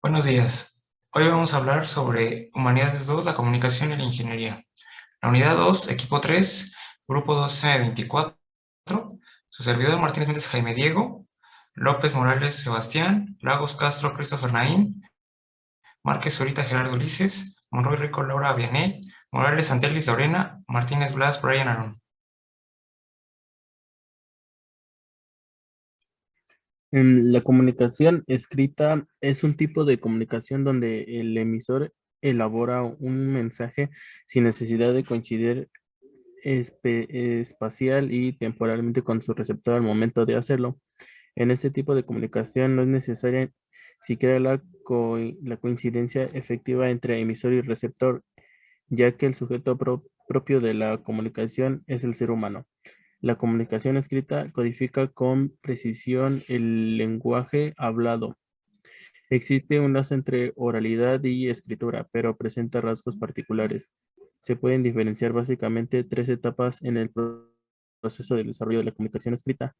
Buenos días. Hoy vamos a hablar sobre Humanidades 2, la comunicación y la ingeniería. La unidad 2, equipo 3, grupo 1224, su servidor Martínez Méndez Jaime Diego, López Morales Sebastián, Lagos Castro Christopher Naín, Márquez Zurita Gerardo Ulises, Monroy Rico Laura Vianey, Morales Santelis Lorena, Martínez Blas Brian Aaron. La comunicación escrita es un tipo de comunicación donde el emisor elabora un mensaje sin necesidad de coincidir espacial y temporalmente con su receptor al momento de hacerlo. En este tipo de comunicación no es necesaria siquiera la coincidencia efectiva entre emisor y receptor, ya que el sujeto propio de la comunicación es el ser humano. La comunicación escrita codifica con precisión el lenguaje hablado. Existe un lazo entre oralidad y escritura, pero presenta rasgos particulares. Se pueden diferenciar básicamente tres etapas en el proceso de desarrollo de la comunicación escrita: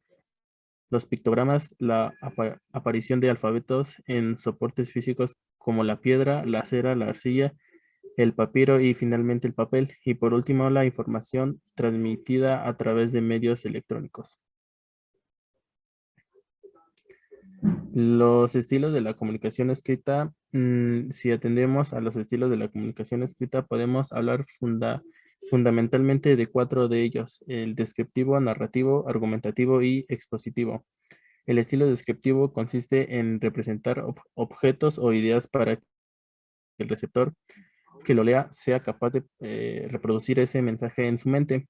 los pictogramas, la aparición de alfabetos en soportes físicos como la piedra, la cera, la arcilla, el papiro y finalmente el papel, y por último la información transmitida a través de medios electrónicos. Los estilos de la comunicación escrita, si atendemos a los estilos de la comunicación escrita, podemos hablar fundamentalmente de cuatro de ellos: el descriptivo, narrativo, argumentativo y expositivo. El estilo descriptivo consiste en representar objetos o ideas para que el receptor que lo lea sea capaz de reproducir ese mensaje en su mente.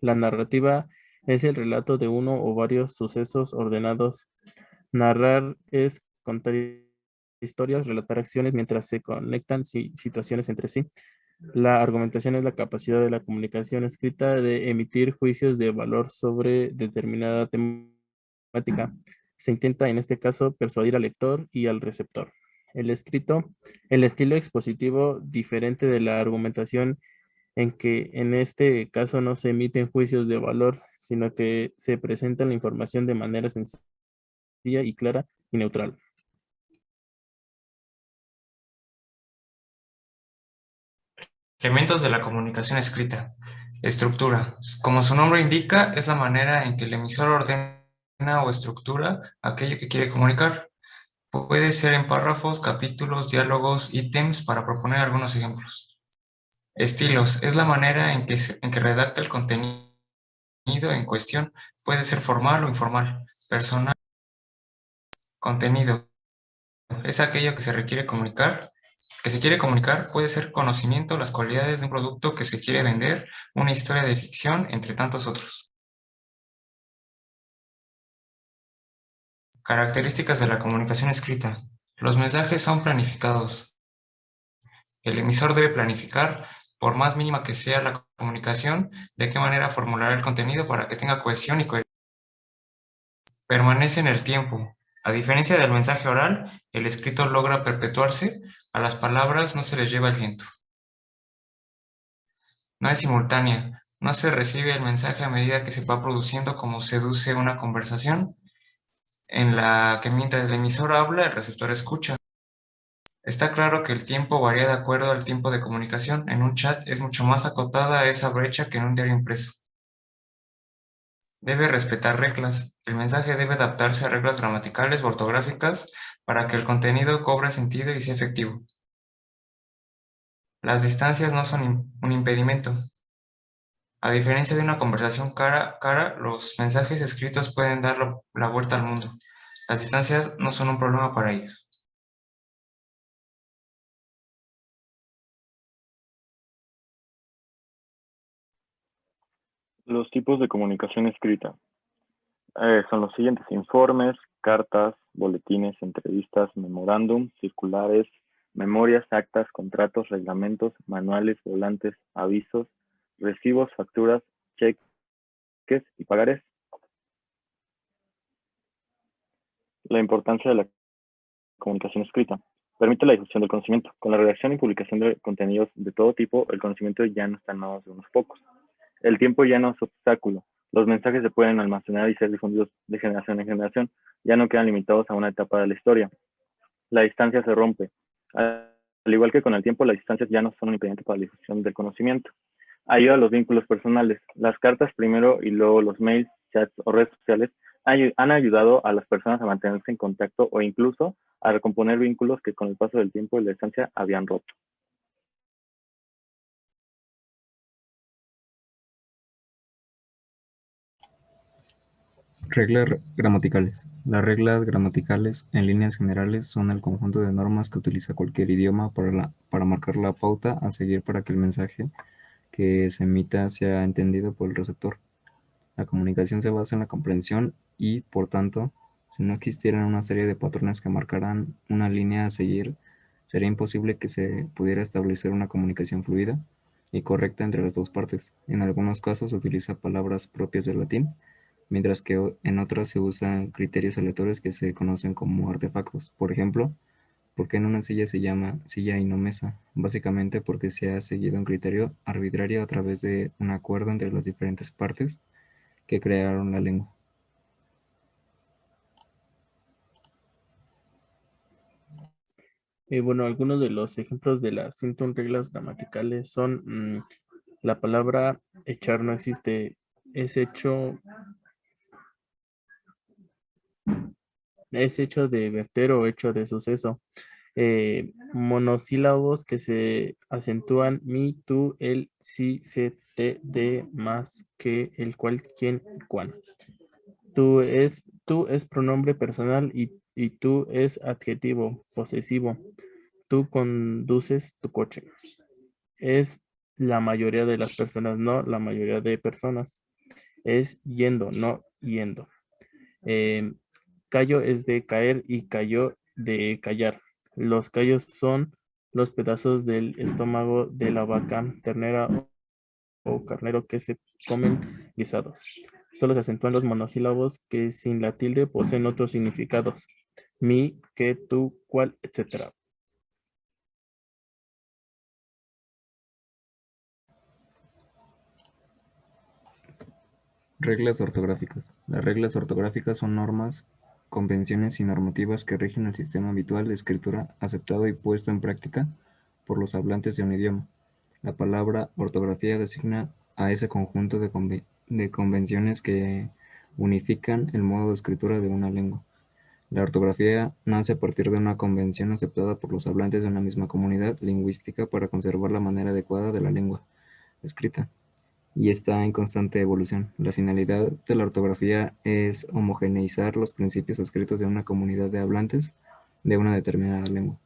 La narrativa es el relato de uno o varios sucesos ordenados. Narrar es contar historias, relatar acciones mientras se conectan situaciones entre sí. La argumentación es la capacidad de la comunicación escrita de emitir juicios de valor sobre determinada temática. Se intenta en este caso persuadir al lector y al receptor. El escrito, el estilo expositivo, diferente de la argumentación, en que en este caso no se emiten juicios de valor, sino que se presenta la información de manera sencilla y clara y neutral. Elementos de la comunicación escrita. Estructura. Como su nombre indica, es la manera en que el emisor ordena o estructura aquello que quiere comunicar. Puede ser en párrafos, capítulos, diálogos, ítems, para proponer algunos ejemplos. Estilos. Es la manera en que redacta el contenido en cuestión. Puede ser formal o informal. Personal. Contenido. Es aquello que se quiere comunicar. Puede ser conocimiento, las cualidades de un producto que se quiere vender, una historia de ficción, entre tantos otros. Características de la comunicación escrita. Los mensajes son planificados. El emisor debe planificar, por más mínima que sea la comunicación, de qué manera formular el contenido para que tenga cohesión y coherencia. Permanece en el tiempo. A diferencia del mensaje oral, el escrito logra perpetuarse. A las palabras no se les lleva el viento. No es simultánea. No se recibe el mensaje a medida que se va produciendo, como seduce una conversación en la que mientras el emisor habla, el receptor escucha. Está claro que el tiempo varía de acuerdo al tiempo de comunicación. En un chat es mucho más acotada esa brecha que en un diario impreso. Debe respetar reglas. El mensaje debe adaptarse a reglas gramaticales o ortográficas para que el contenido cobre sentido y sea efectivo. Las distancias no son un impedimento. A diferencia de una conversación cara a cara, los mensajes escritos pueden dar la vuelta al mundo. Las distancias no son un problema para ellos. Los tipos de comunicación escrita son los siguientes: informes, cartas, boletines, entrevistas, memorándum, circulares, memorias, actas, contratos, reglamentos, manuales, volantes, avisos, recibos, facturas, cheques y pagarés. La importancia de la comunicación escrita. Permite la difusión del conocimiento. Con la redacción y publicación de contenidos de todo tipo, el conocimiento ya no está en manos de unos pocos. El tiempo ya no es obstáculo. Los mensajes se pueden almacenar y ser difundidos de generación en generación. Ya no quedan limitados a una etapa de la historia. la distancia se rompe. Al igual que con el tiempo, las distancias ya no son un impedimento para la difusión del conocimiento. Ayuda a los vínculos personales. Las cartas primero y luego los mails, chats o redes sociales han ayudado a las personas a mantenerse en contacto o incluso a recomponer vínculos que con el paso del tiempo y la distancia habían roto. Reglas gramaticales. Las reglas gramaticales, en líneas generales, son el conjunto de normas que utiliza cualquier idioma para marcar la pauta a seguir para que el mensaje que se emita sea entendido por el receptor. La comunicación se basa en la comprensión y, por tanto, si no existieran una serie de patrones que marcaran una línea a seguir, sería imposible que se pudiera establecer una comunicación fluida y correcta entre las dos partes. En algunos casos se utiliza palabras propias del latín, mientras que en otras se usan criterios aleatorios que se conocen como artefactos. Por ejemplo, ¿por qué en una silla se llama silla y no mesa? Básicamente porque se ha seguido un criterio arbitrario a través de un acuerdo entre las diferentes partes que crearon la lengua. Bueno, algunos de los ejemplos de las 101 reglas gramaticales son la palabra echar no existe, es hecho de verter o hecho de suceso. Monosílabos que se acentúan mi, tú, el, si, se, te, de, más, que, el cual, quién, cuán. Tú es pronombre personal y tú es adjetivo posesivo. Tú conduces tu coche. Es la mayoría de las personas, no la mayoría de personas. Es yendo, no yendo. Callo es de caer y cayó de callar. Los callos son los pedazos del estómago de la vaca, ternera o carnero que se comen guisados. Solo se acentúan los monosílabos que sin la tilde poseen otros significados. Mi, que, tú, cual, etc. Reglas ortográficas. Las reglas ortográficas son normas, convenciones y normativas que rigen el sistema habitual de escritura aceptado y puesto en práctica por los hablantes de un idioma. La palabra ortografía designa a ese conjunto de convenciones que unifican el modo de escritura de una lengua. La ortografía nace a partir de una convención aceptada por los hablantes de una misma comunidad lingüística para conservar la manera adecuada de la lengua escrita, y está en constante evolución. La finalidad de la ortografía es homogeneizar los principios escritos de una comunidad de hablantes de una determinada lengua.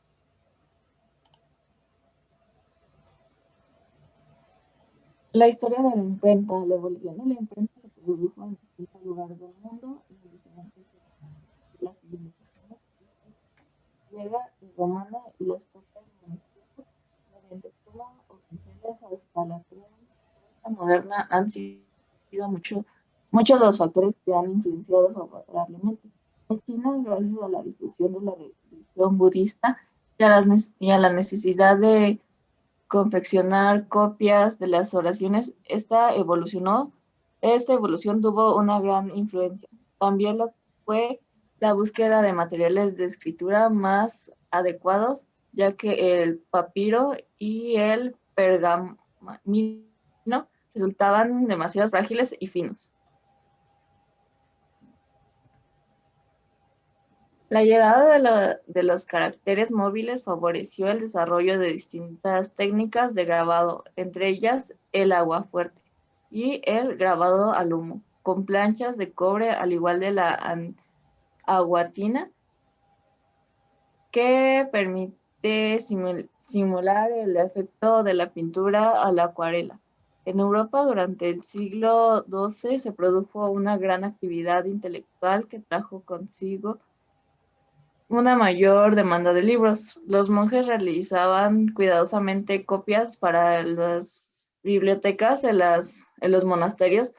La historia de la imprenta. La evolución de la imprenta se produjo en distintos lugares del mundo y en diferentes épocas. La civilización griega y romana y las copias de manuscritos mediante pluma o pinceles hasta la prensa moderna han sido muchos de los factores que han influenciado favorablemente. En China, gracias a la difusión de la religión budista y a la necesidad de confeccionar copias de las oraciones, esta evolución tuvo una gran influencia. También lo fue la búsqueda de materiales de escritura más adecuados, ya que el papiro y el pergamino resultaban demasiado frágiles y finos. La llegada de los caracteres móviles favoreció el desarrollo de distintas técnicas de grabado, entre ellas el aguafuerte y el grabado al humo, con planchas de cobre al igual de la aguatina, que permite simular el efecto de la pintura a la acuarela. En Europa, durante el siglo XII, se produjo una gran actividad intelectual que trajo consigo una mayor demanda de libros. Los monjes realizaban cuidadosamente copias para las bibliotecas en los monasterios,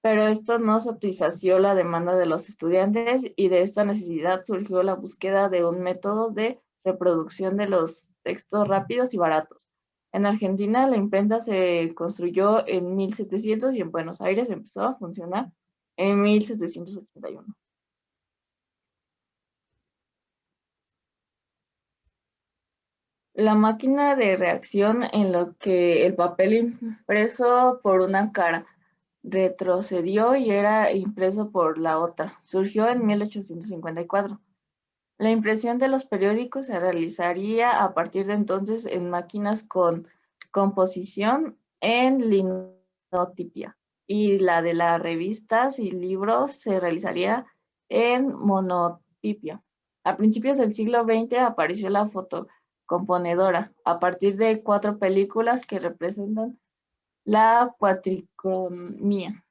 pero esto no satisfació la demanda de los estudiantes y de esta necesidad surgió la búsqueda de un método de reproducción de los textos rápidos y baratos. En Argentina la imprenta se construyó en 1700 y en Buenos Aires empezó a funcionar en 1781. La máquina de reacción en lo que el papel impreso por una cara retrocedió y era impreso por la otra. Surgió en 1854. La impresión de los periódicos se realizaría a partir de entonces en máquinas con composición en linotipia, y la de las revistas y libros se realizaría en monotipia. A principios del siglo XX apareció la fotocomponedora, a partir de 4 películas que representan la cuatricromía: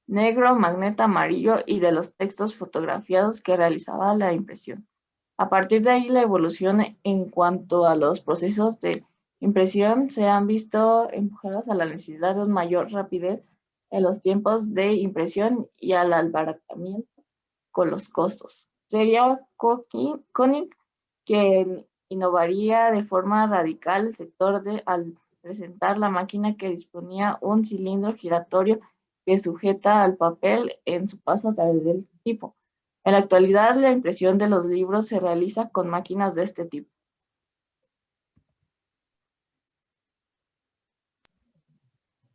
negro, magenta, amarillo, y de los textos fotografiados que realizaba la impresión. A partir de ahí, la evolución en cuanto a los procesos de impresión se han visto empujadas a la necesidad de una mayor rapidez en los tiempos de impresión y al abaratamiento con los costos. Sería Koenig quien innovaría de forma radical el sector al presentar la máquina que disponía un cilindro giratorio que sujeta al papel en su paso a través del tipo. En la actualidad, la impresión de los libros se realiza con máquinas de este tipo.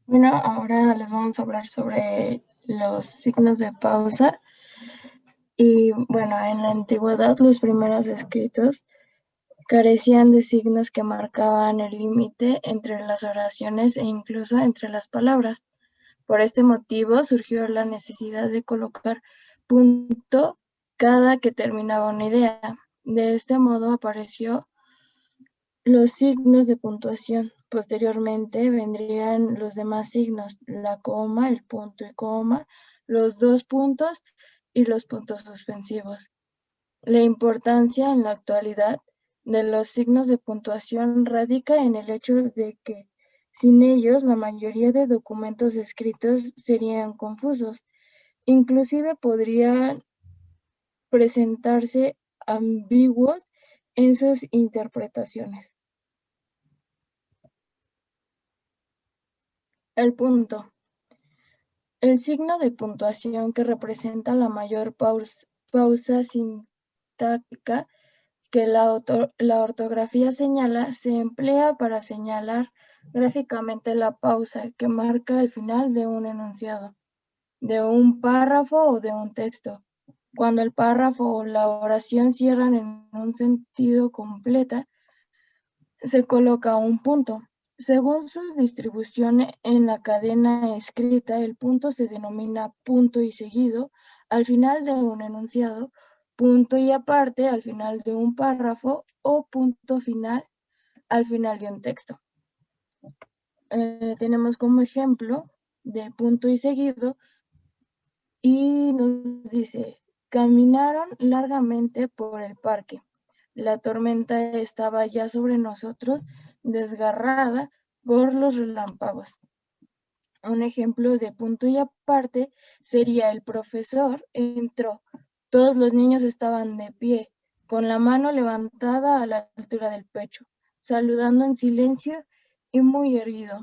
Bueno, ahora les vamos a hablar sobre los signos de pausa. Y bueno, en la antigüedad los primeros escritos carecían de signos que marcaban el límite entre las oraciones e incluso entre las palabras. Por este motivo surgió la necesidad de colocar punto cada que terminaba una idea. De este modo apareció los signos de puntuación. Posteriormente vendrían los demás signos: la coma, el punto y coma, los 2 puntos y los puntos suspensivos. La importancia en la actualidad de los signos de puntuación radica en el hecho de que sin ellos la mayoría de documentos escritos serían confusos. Inclusive podrían presentarse ambiguos en sus interpretaciones. El punto. El signo de puntuación que representa la mayor pausa sintáctica que la ortografía señala se emplea para señalar gráficamente la pausa que marca el final de un enunciado, de un párrafo o de un texto. Cuando el párrafo o la oración cierran en un sentido completa, se coloca un punto. Según su distribución en la cadena escrita, el punto se denomina punto y seguido al final de un enunciado, punto y aparte al final de un párrafo o punto final al final de un texto. Tenemos como ejemplo de punto y seguido y nos dice: caminaron largamente por el parque. La tormenta estaba ya sobre nosotros, desgarrada por los relámpagos. Un ejemplo de punto y aparte sería: el profesor entró. Todos los niños estaban de pie, con la mano levantada a la altura del pecho, saludando en silencio y muy erguido.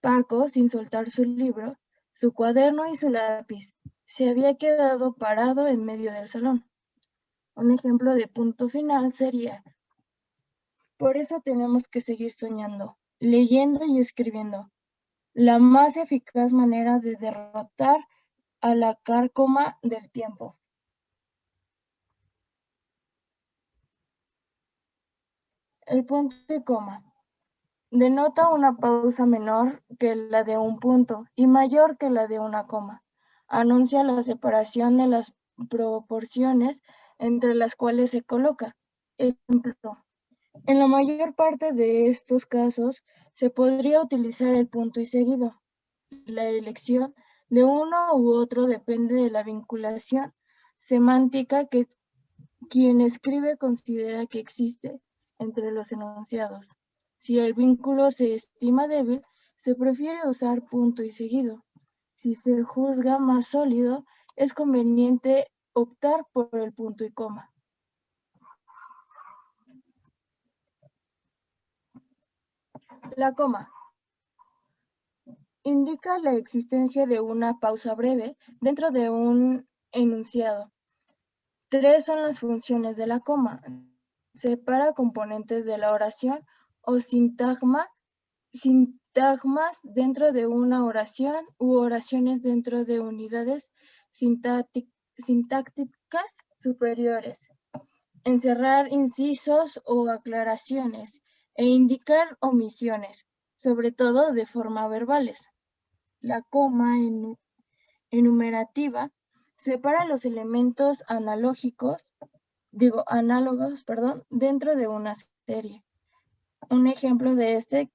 Paco, sin soltar su libro, su cuaderno y su lápiz, se había quedado parado en medio del salón. Un ejemplo de punto final sería: por eso tenemos que seguir soñando, leyendo y escribiendo. La más eficaz manera de derrotar a la cárcoma del tiempo. El punto y coma denota una pausa menor que la de un punto y mayor que la de una coma. Anuncia la separación de las proporciones entre las cuales se coloca. Ejemplo: en la mayor parte de estos casos se podría utilizar el punto y seguido. La elección de uno u otro depende de la vinculación semántica que quien escribe considera que existe entre los enunciados. Si el vínculo se estima débil, se prefiere usar punto y seguido. Si se juzga más sólido, es conveniente optar por el punto y coma. La coma indica la existencia de una pausa breve dentro de un enunciado. 3 son las funciones de la coma: separa componentes de la oración o sintagmas dentro de una oración u oraciones dentro de unidades sintácticas superiores. Encerrar incisos o aclaraciones e indicar omisiones, sobre todo de forma verbales. La coma enumerativa separa los elementos análogos, dentro de una serie. Un ejemplo de este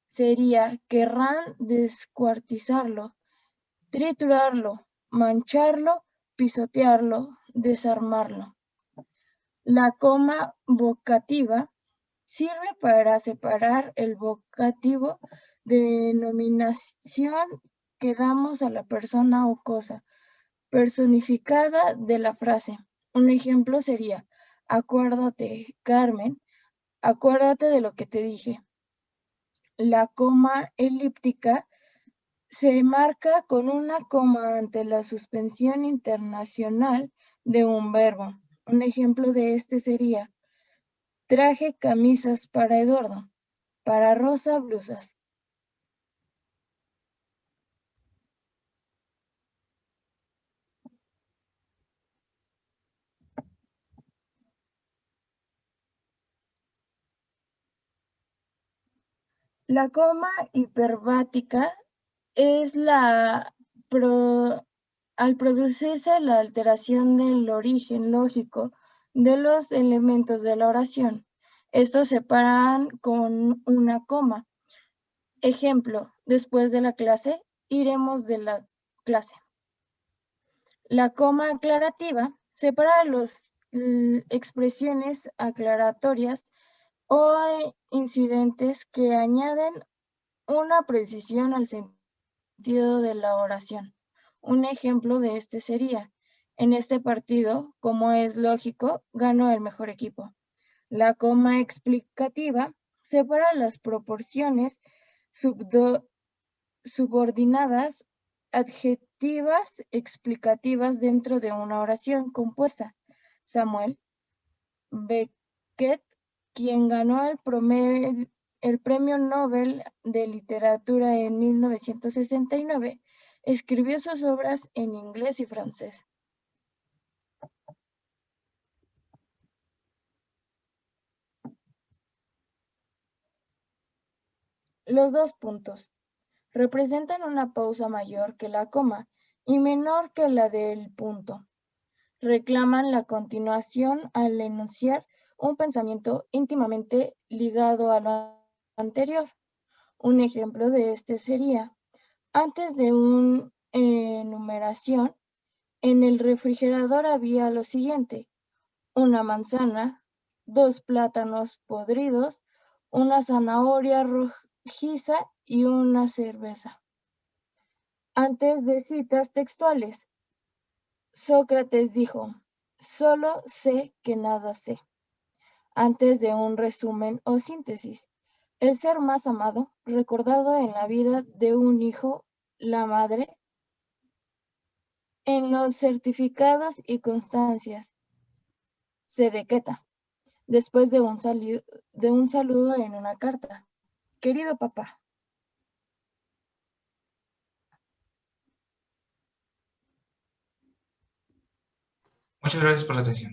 sería: querrán descuartizarlo, triturarlo, mancharlo, pisotearlo, desarmarlo. La coma vocativa sirve para separar el vocativo, denominación que damos a la persona o cosa personificada de la frase. Un ejemplo sería: acuérdate, Carmen, acuérdate de lo que te dije. La coma elíptica se marca con una coma ante la suspensión internacional de un verbo. Un ejemplo de este sería: traje camisas para Eduardo, para Rosa blusas. La coma hiperbática es al producirse la alteración del origen lógico de los elementos de la oración. Estos se paran con una coma. Ejemplo: después de la clase, iremos de la clase. La coma aclarativa separa las expresiones aclaratorias o incidentes que añaden una precisión al sentido de la oración. Un ejemplo de este sería: en este partido, como es lógico, ganó el mejor equipo. La coma explicativa separa las proporciones subordinadas adjetivas explicativas dentro de una oración compuesta. Samuel Beckett, quien ganó el Premio Nobel de Literatura en 1969, escribió sus obras en inglés y francés. Los dos puntos representan una pausa mayor que la coma y menor que la del punto. Reclaman la continuación al enunciar un pensamiento íntimamente ligado a lo anterior. Un ejemplo de este sería: antes de una enumeración, en el refrigerador había lo siguiente: una manzana, 2 plátanos podridos, una zanahoria rojiza y una cerveza. Antes de citas textuales, Sócrates dijo: solo sé que nada sé. Antes de un resumen o síntesis, el ser más amado, recordado en la vida de un hijo, la madre, en los certificados y constancias, se decreta, después de un saludo en una carta: querido papá. Muchas gracias por la atención.